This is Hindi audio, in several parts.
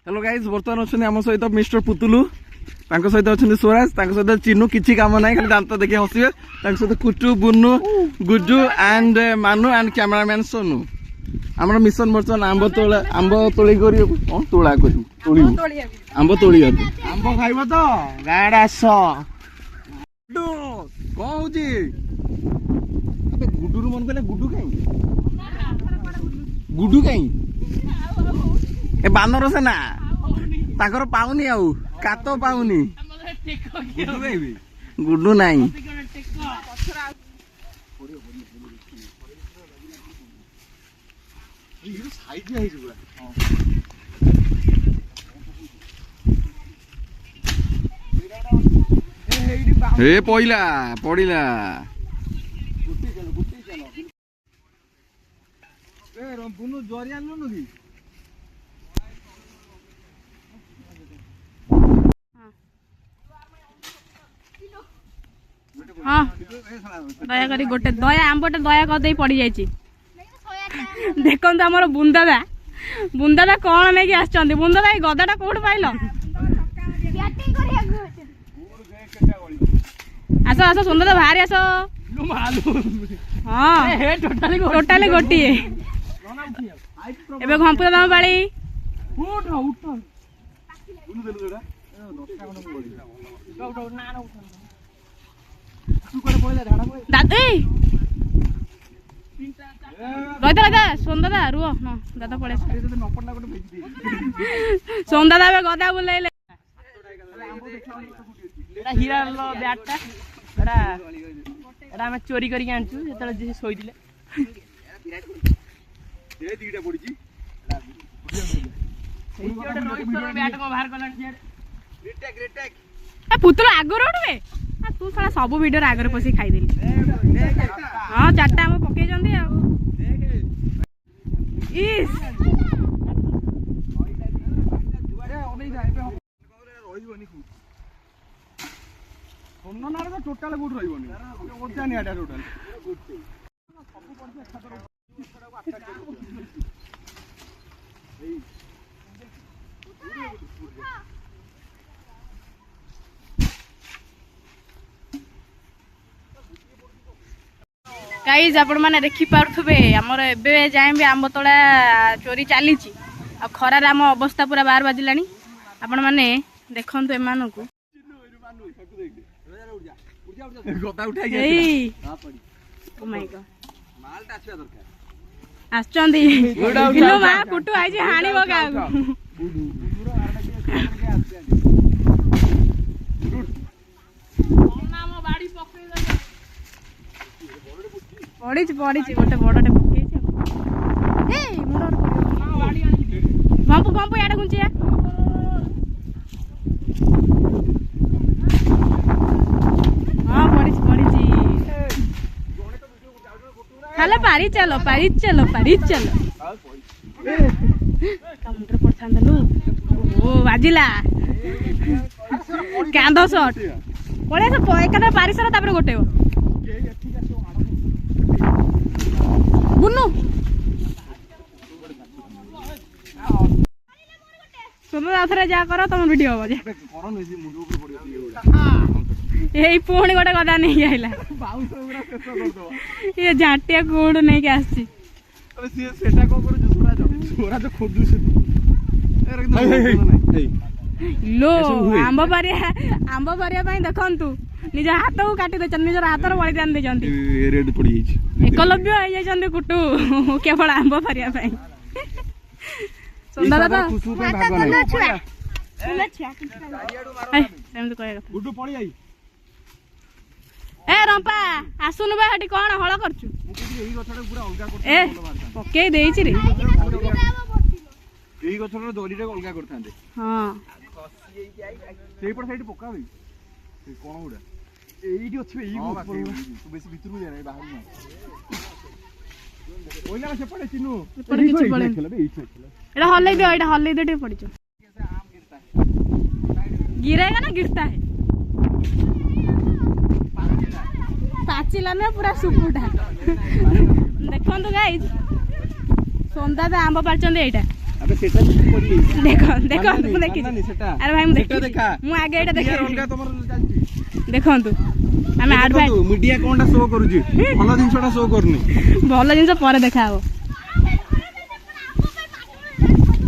हेलो गाइस बर्तमान अच्छे आम सहित मिस्टर पुतुलू सहित अच्छा स्वराज सहित चिन्नू किसी कम ना खाली दांत देखिए हसवे सहित कुटू बुन्नू गुड्डू एंड मानु एंड कैमरामैन सोनू आम मिशन बर्तमान आंब तोली तोला आंब तोड़ी आंब खाइब तो गाड़ आस कौन हूँ गुड्डू मन कहले गुड्डू कहीं ए बानर से ना ताकर पाउनी आउ कात पाउनी गुड्डू नहीं हे पइला पड़िला बुनु जरिया नु की हाँ दया करी गोटे दया आंबटे दया करदे पड़ी जाइए देखो आमर बुंदादा बुंदादा कौन नहीं आसछन्ती बुंदादा ए गदाटा कोठ पाइल आस आस सुंदर बाहरी आस हाँ टोटाली गोटे एबे घंपुदा दाम बाड़ी दादा दादा सोनदादा रुह न दादा पड़े सोनदादा गदा बुलाइले हीरा बैटा एटा चोरी करके आनछु जेतले सोइदिले दीटा पड़ी पुतला आगर उठे तू सारा सब वीडियो आगर पसी खाईदेली हाँ चार्टा आम पकई टोटाल गुड रही गाइज आपण मैंने देखी पारे आमर ए जाए भी आंब तोड़ा चोरी चली खरार आम अवस्था पूरा 12 बाजिला आपण मैंने देखु एम को कुटू आई हाणी पड़ी गोटे बड़े पकई घंपु घंपु याडे घुंची हाँ पड़ी हेलो पारी चलो मुंडे पड़ता लु ओ बाजिला कांद शट पड़े एक पारी सारा तापर गोटे बुन्नू सुनो आउथरे जा करो तुम वीडियो हो यही पुणी गोटे गदा नहीं आइला ये झाटिया कोड नहीं के आसी लो आंब पारिया देखु निज हाथ को काटी दे निजर हाथ बलिदान दे एकलव्य हो जाइए कुटू केवल आंब पारिया सुंदर ए रंपा आसुन बाटी कौन हल करछु ए पकई देइछि रे एही गछर दलिरे अलगा करथांदे हां सेही पर साइड पका होई कोन उडा एईटी अछि एई तू बेसी भितर को जाना बाहर ना ओइला से पड़े चिन्नू पर किछ पड़े एटा हल्ले दे टे पड़िचो गिरेगा ना गिरता है पाचिला ना पूरा सुकुटा देखो गाइज सोनदादा आंब पार्चन एटा अबे सेटा पड़ी देखो देखो मु देखि नहीं सेटा अरे भाई मु सेटा देखि देखा मु आगे एटा देखि अनका तमर जालची देखंतु आमे एडभाइस मीडिया कोनटा शो करूची भलो जिंसटा शो करनी भल जिनस पर देखा हो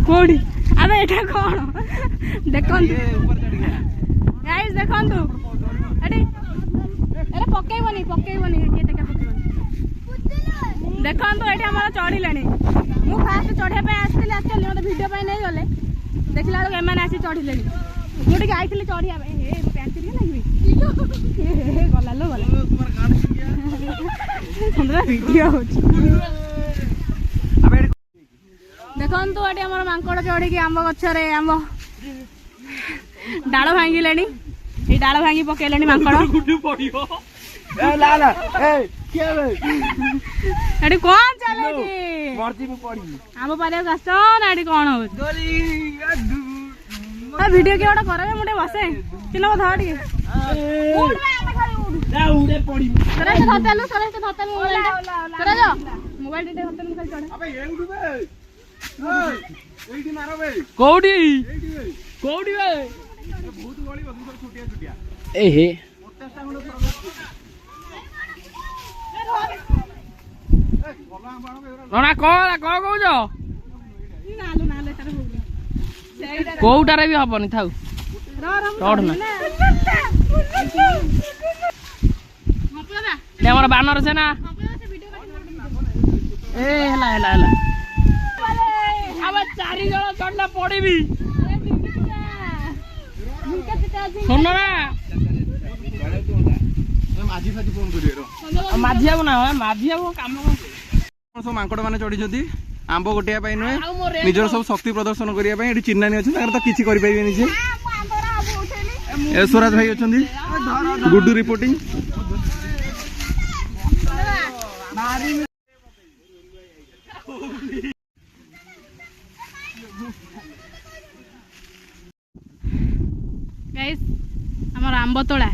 कोडी अबे एटा कोन देखंतु ये ऊपर चढ़ गया गाइस देखंतु एटी अरे पकेइबनी के टेका पकेइबनी देखंतु एटी हमरा चढ़िलेनी मु फास्ट चढ़िया पे आस्थिले एक्चुअली मते वीडियो पे नै गले देखला लोग एमाने आसी चढ़िलेनी मु टिके आइथिले चढ़िया पे हे पैंट टिके लागबी हे गला लो गला तुम्हारा गान सुन गया सुंदर वीडियो होची अबे देखंतु एटी हमर मांकड़ चढ़ी के आंब गछरे आंब डाळ भांगिलेनी ए डाळ भांगी पकेलेनी मांकड़ गुड्डू पड़ियो ए ला ला ए के बे एटी कोन चले छी मर्जी में पड़ी आंब पारे गसन एटी कोन हो गोली आ वीडियो के ओटा करे मुटे बसे चिलो धाडी उड़ बे आमे खाली उड़ जा उड़े पड़ी सरे से धतलु मोबाइल सरे जो मोबाइल टे धतलु खाली चढ़े अबे ये उड़ बे एइडी मारो बे कोडी एइडी बे कोडी बे बहुत गोली बदन सब छुटिया छुटिया ए हे 50 टा खंड नना कोला को कहउछ नालु नाले तार हो सेइडा कोउटारे भी हबनी थाउ चढ़ ना मपला दे हमर बानर सेना ए हेला अब चारि जण चढ़ला पड़ीबी सुन ना माझी फाजी फोन करियो रो माझियाबो ना माझियाबो काम सब मांकड़ माने चढ़ी आंब गोटिया पाई नुहे निजर सब शक्ति प्रदर्शन करिया पाई एठी चिन्नानी अछि ताकर तो किछि करि पाइबेनी जे स्वराज भाई अछंदी गुड्डू रिपोर्टिंग गाइस हमर आंब तोला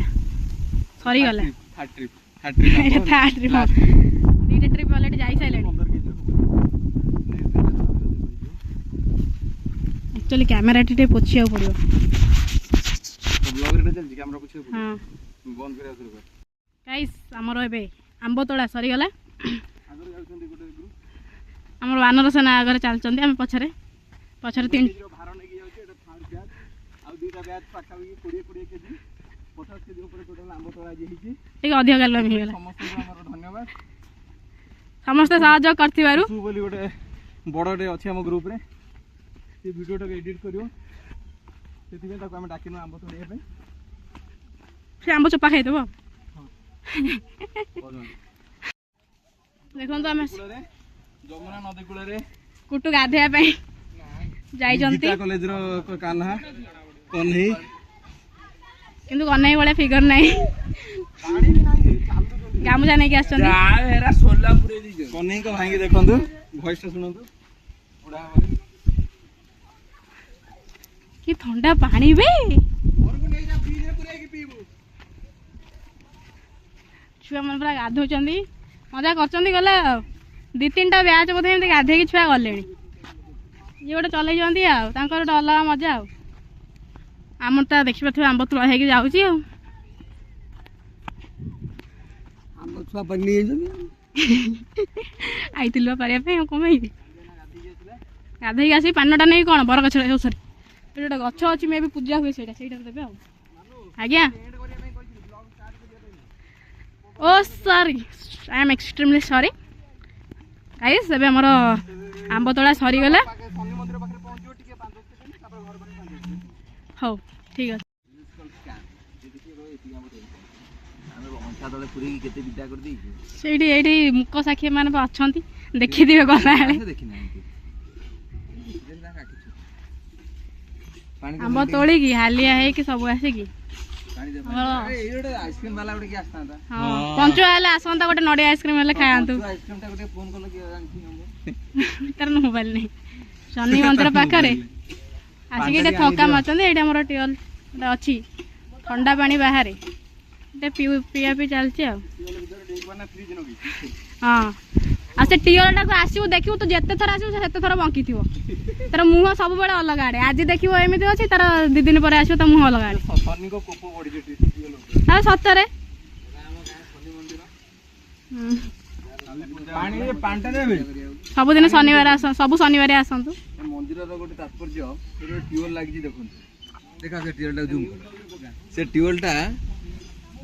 सरी गला थर्ड ट्रिप एटा थर्ड ट्रिप दीटा ट्रिप ऑलरेडी जाई साइलेनी एक्चुअली कैमरा टे पोछिया पड़ियो ब्लॉग रे चल कैमरा कुछ हां बंद करे शुरू कर गाइस हमर एबे आंब तोला सरी गला आगर जाउछंदी गोटे ग्रुप हमर वानर सेना आगर चलचंदी हम पछरे तीन भार नै कि जाउछ एटा थर्ड बैच आ दुटा बैच पाखा 20 केजी 50 केजी ऊपर टोटल आंब तोला जे हिची ठीक अधिक गल मी गेला समस्त हमर धन्यवाद समस्त साहाय्य करथिबारु तू बोली गोटे बड़टे अछि हम ग्रुप रे से वीडियो टा एडिट करियो सेति में ताको हम डाकिनो आंब तोड़िया पे से आंब चोपा खाइ देबो देखन तो हम जमुना नदी कूल रे कुटु गाधेया पे जाई जंती गीता कॉलेज रो कान्हा कन्हई किंतु कन्हई वाला फिगर नहीं पानी भी नाही चालू गामुजा नहीं के आछन हेरा सोलापुरे दी कन्हई को भांगी देखंतु वॉइस टा सुनंतु उडा वाली कि ठंडा पानी बे और को नहीं जा फ्रीज रे पुरे की पीबू छुआ मन पूरा गाधो चंदी मजा करचंदी गला दी तीनटा बैच बोधे एमती गाधे की छुआ गलेनी ये गोटे चलै जंती आ तांकर गोटे अलग मजा आ आम ता देखि पाथि आंब तुला हेकी जाउची आ हम छुआ बन्नी आइतिलवा पारिया पे कमई गाधे आसी पानटा नहीं कोन बर गछ रे सॉरी एटा गछ अछि मे भी पूजा हुए सेटा देबे आ आज्ञा ओ sorry I am extremely sorry guys एबे हमर आंब तोला सरी गला शनि मंदिर पाखरे पहुंचियो टिके 5 सेकंड तापर घर पर 5 सेकंड हो ठीक है ସେଇଠି ଏଇଠି ମୁକ ସାକ୍ଷୀ ମାନେ ଅଛନ୍ତି ଦେଖିଥିବେ ଗଲାବେଳେ ଆମ୍ବ ତୋଳିକି ହାଲିଆ ହେଇକି ସବୁ ଆସିକି ପଞ୍ଚୁ ହେଲେ ଆସନ୍ତା ଗୋଟେ ନଡ଼ିଆ ଆଇସ୍କ୍ରିମ ହେଲେ ଖାଆନ୍ତୁ ତାର ମୋବାଇଲ ନାହିଁ ଶନି ମନ୍ଦିର ପାଖରେ ଆସିକି ଏଠି ଥକା ମାରୁଛନ୍ତି ଏଇଠି ଆମର ଟ୍ୟୁବଲ ଗୋଟେ ଅଛି ଥଣ୍ଡା ପାଣି ବାହାରେ ପିଆ ପିଇ ଚାଲିଛି ଆଉ ହଁ आ से टियोल टाको आसीबो देखिबो तो जेते थर आसीबो सेते थर बंकीथिबो तार मुह सब बेले अलग आड़े आज देखिबो एमिति अछि तार 2 दिन पर आसीबो त मुह अलग आड़े शनि को कोप बढी जे टियोल आ सतरे पानी पांटा देबे सब दिन शनिवार सब शनिवार आसंतु मंदिर रो गोटे तात्पर्य से टियोल लागि जी देखुन देखा से टियोल टा जूम से टियोल टा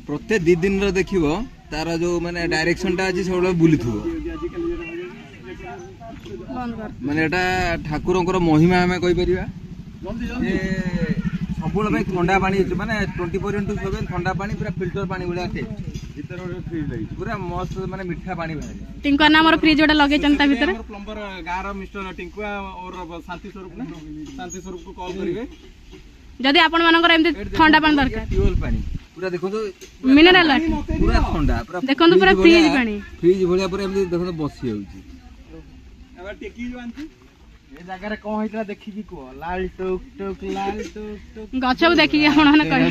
प्रत्येक 2 दिन रो देखिबो तार जो माने डायरेक्शन टा अछि सबले बुलिथुबो माने एटा ठाकुरंकर महिमा हमें कहि परिबा जे सबुल भाई ठंडा पानी माने 24x7 ठंडा पानी पूरा फिल्टर पानी बुला थे भीतर फ्रिज लागि पूरा मस्त माने मीठा पानी बाहर टिंको नाम रो फ्रिज ओटा लगे चंता भीतर प्लम्बर गार मिस्टर टिंकुआ और शांति स्वरूप को कॉल करिवे जदि आपण मानकर एमती ठंडा पानी दरकार टियोल पानी पूरा देखो तो मिनरल वाटर पूरा ठंडा पूरा देखो तो पूरा फ्रिज पानी फ्रिज भलिया पूरा एमती देखो तो बसी होउची एबा टेकी जो आंती ए जगह रे कोन होइतला देखि की को लाल टुक टुक गछौ देखि के आपण माने कहि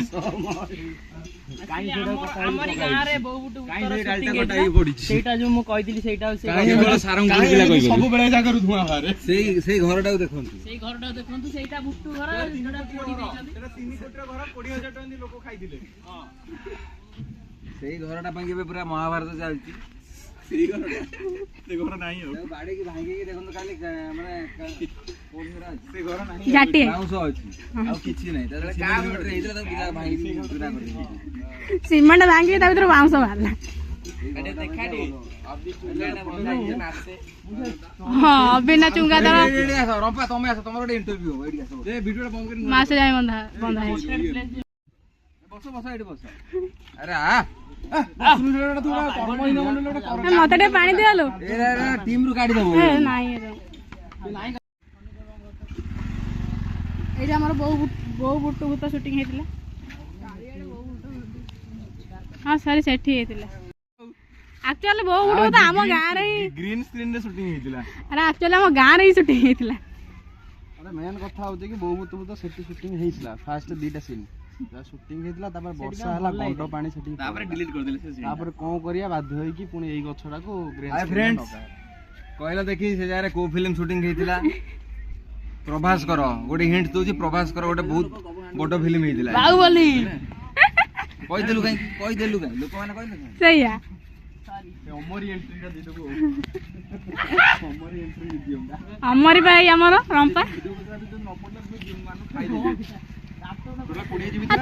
काई जेडा कथा हमरी गां रे बहुबुट काई जे डालटा कटाई पड़ी सेटा जो मु कहि दिली सेटा काई बड़ सारंग गुडिला कहि सब बेले जाकर धुआ बाहर सेई घरटा देखंतु सेटा बुट्टू घर जेडा पोडी दैछन एटा 3 कोटी घर 20000 टन लोक खाइ दिले हां सेई घरटा पंगे पूरा महाभारत चलती सेई घर नाही हो बाडी की भांगी के देखंतु खाली माने कोन घर से घर नाही जाटी बाउंस अछि आ किछि नाही त किलोमीटर हेतरा त बिना भांगी पूरा कर सीमेंट भांगी ता भीतर बाउंस बाहरला एटा देखाडी अभी चुंगाना बंदा जे नाचे हां बिना चुंगा दर रेडी आसो रंपा तमे आसो तमरो एक इंटरव्यू हो एडी आसो ए वीडियोटा बंद कर मासे जाय बंधा है बस एडी बस अरे आ मते टे पानी दियालो ए टीम रु काढी देबो ए नाही एटा हमर बहु बुट्टू भूत शूटिंग हेतिला हां सॉरी सेठी हेतिला एक्चुअली बहु बुट्टू तो हम गां रे ग्रीन स्क्रीन रे शूटिंग हेतिला अरे एक्चुअली हम गां रे शूटिंग हेतिला अरे मेन कथा होते कि बहु बुट्टू तो सेठी शूटिंग हेतिला फर्स्ट 2टा सीन शूटिंग हेतिला तापर वर्षा हला गंडो पानी सेठी तापर डिलीट कर देले से तापर कोन करिया बाध्य होई कि पुनी एई गछडा को ग्रीन स्क्रीन कहला देखि से जारे को फिल्म शूटिंग हेतिला प्रभास करो गोटे हिंट दोची प्रभास करो गोटे बहुत बड़ फिल्म हेतिला बाहुबली कहि देलु काई लोक माने कहले सहीया अमरी एंट्री दे देबो अमरी एंट्री दियम अमरी भाई हमर रंपा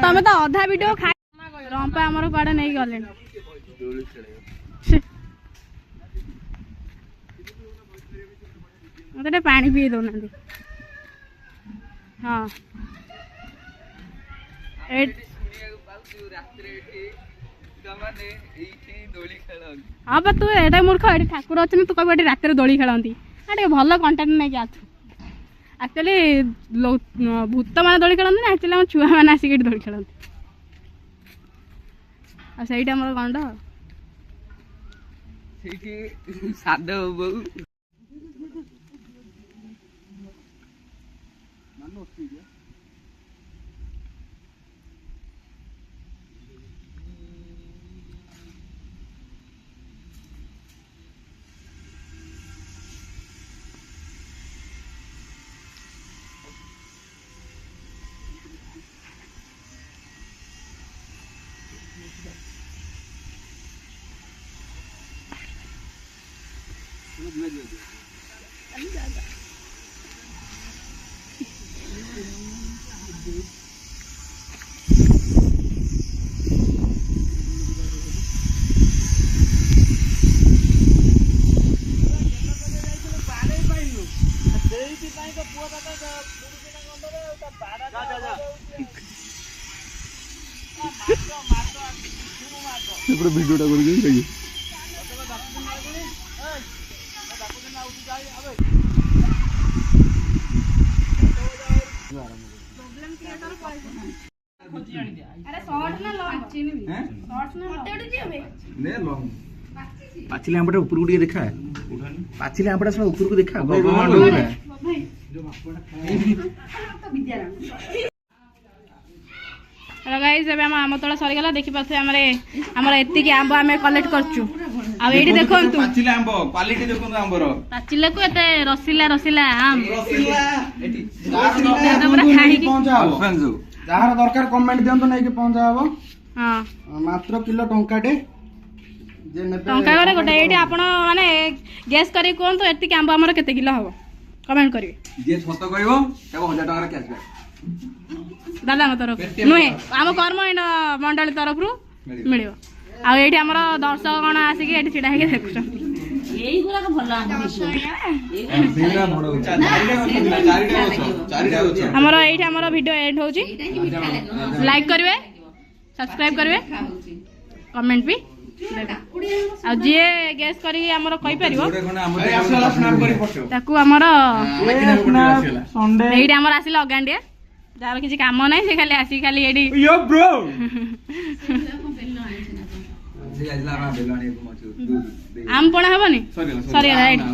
तमे तो आधा वीडियो खाई रंपा हमर काडे नहीं गले मते पानी पी दो ना हां हाँ बा तू एटा मूर्ख एटी ठाकुर अच्छे तू कभी रात दोली खेलती टे भल कंटेंट नहीं आसु एक्चुअली भूत मैंने दोली खेलती ना एक्चुअली छुआ मैंने आसिक दोली खेलती सहीटा मोर गंड वीडियोटा कर पाचिले आंबटा ऊपर को देखा पाचिले आंबटा सब ऊपर को देखा गाइस आम तोड़ा सरीगला देखी पाथे आमर एतिकी आंब आम कलेक्ट करचु ଆଉ ଏଇଠି ଦେଖନ୍ତୁ ପାଚିଲା ଆମ୍ବ କ୍ୱାଲିଟି ଦେଖନ୍ତୁ ଆମ୍ବର ପାଚିଲାକୁ ଏତେ ରସିଲା ରସିଲା ଆମ୍ ରସିଲା ଏଠି ପୁରା ଖାଇକି ଆଲଫାନ୍ସୋ ଯାହାର ଦରକାର କମେଣ୍ଟ ଦିଅନ୍ତୁ ନେଇକି ପହଞ୍ଚା ହବ ହଁ ମାତ୍ର କିଲୋ ଟଙ୍କାଟେ ଯେ ନେବେ ଟଙ୍କା করে ଗୋଟେ ଏଇଠି ଆପଣ ମାନେ ଗେସ୍ କରିକି କୁହନ୍ତୁ ଏତିକି ଆମ୍ବ ଆମର କେତେ କିଲୋ ହବ କମେଣ୍ଟ କରିବେ ଯିଏ ସତ କହିବ ତାକୁ 1000 ଟଙ୍କାର କ୍ୟାଶବ୍ୟାକ୍ ଦାଦାଙ୍କ ତରଫରୁ ନୁହେଁ ଆମ କର୍ମ ମଣ୍ଡଳୀ ତରଫରୁ ମିଳିବ ଆଉ ଏଇଠି ଆମର ଦର୍ଶକ ଗଣ ଆସିକି ଏଠି ଛିଡା ହେଇକି ଦେଖୁଛନ୍ତି এইগুলাকে ଭଲ ଆମ୍ବ ଆମର ଏଇଠି ଆମର ଭିଡିଓ ଏଣ୍ଡ ହଉଛି ଲାଇକ୍ କରିବେ ସବସ୍କ୍ରାଇବ କରିବେ କମେଣ୍ଟ ବି ଦେବେ ଆଉ ଯିଏ ଗେସ୍ କରିକି ଆମର କହିପାରିବ ତାକୁ ଆମର ଏଇଠି ଆମର ଆସିଲେ ଅଗାଣ୍ଡିଆ ଯାହାର କିଛି କାମ ନାହିଁ ସେ ଖାଲି ଆସିକି ଖାଲି ଏଇଠି ଆମ୍ ପଣା ହବନି ସରିଗଲା ଏଇଠି